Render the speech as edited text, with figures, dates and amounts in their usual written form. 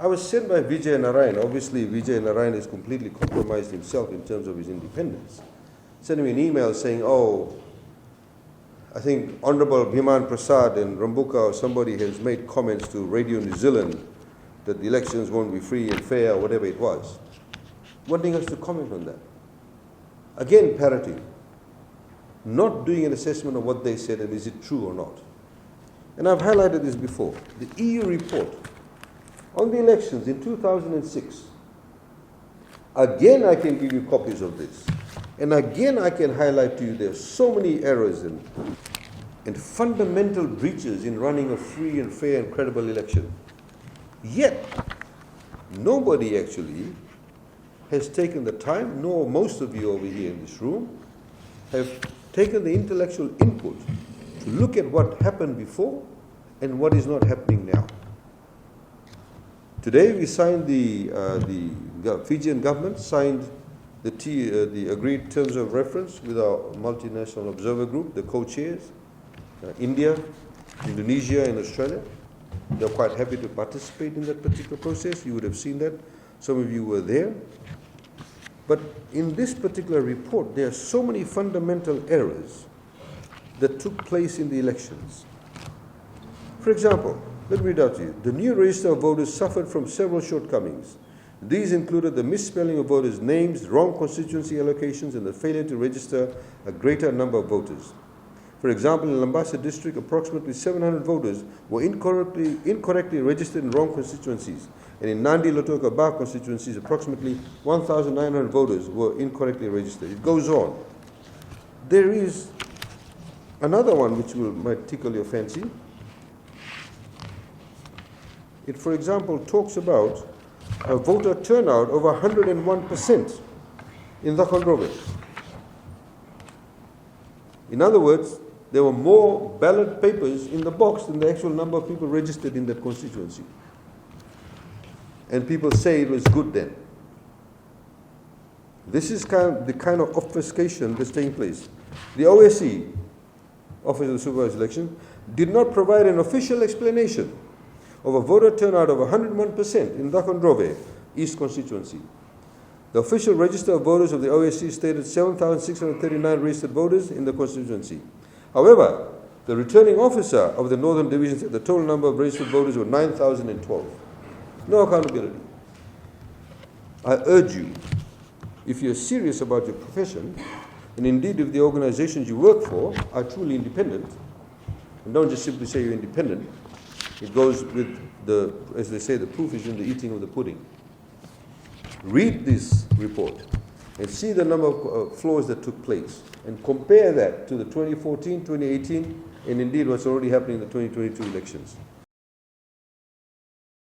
I was sent by Vijay Narayan. Obviously, Vijay Narayan has completely compromised himself in terms of his independence. Sending me an email saying, oh, I think Honorable Bhiman Prasad in Rambuka or somebody has made comments to Radio New Zealand that the elections won't be free and fair or whatever it was, wanting us to comment on that. Again, parroting, not doing an assessment of what they said and is it true or not. And I've highlighted this before. The EU report on the elections in 2006, again I can give you copies of this. And again I can highlight to you there are so many errors and fundamental breaches in running a free and fair and credible election. Yet, nobody actually has taken the time, nor most of you over here in this room, have taken the intellectual input to look at what happened before and what is not happening now. Today we signed the Fijian government signed the agreed terms of reference with our multinational observer group, the co-chairs, India, Indonesia and Australia. They're quite happy to participate in that particular process. You would have seen that. Some of you were there. But in this particular report, there are so many fundamental errors that took place in the elections. For example, let me read out to you. The new register of voters suffered from several shortcomings. These included the misspelling of voters' names, wrong constituency allocations, and the failure to register a greater number of voters. For example, in Lambasa district, approximately 700 voters were incorrectly registered in wrong constituencies. And in Nandi Lotoka Ba constituencies, approximately 1,900 voters were incorrectly registered. It goes on. There is another one which might tickle your fancy. It, for example, talks about a voter turnout over 101% in Dakhandrove. In other words, there were more ballot papers in the box than the actual number of people registered in that constituency. And people say it was good then. This is the kind of obfuscation that's taking place. The OSC, Office of the Supervised Election, did not provide an official explanation of a voter turnout of 101% in Dakhandrove East constituency. The official register of voters of the OSC stated 7,639 registered voters in the constituency. However, the returning officer of the Northern Division said the total number of registered voters were 9,012. No accountability. I urge you, if you're serious about your profession, and indeed if the organizations you work for are truly independent, and don't just simply say you're independent, it goes with the, as they say, the proof is in the eating of the pudding. Read this report and see the number of flaws that took place and compare that to the 2014, 2018, and indeed what's already happening in the 2022 elections.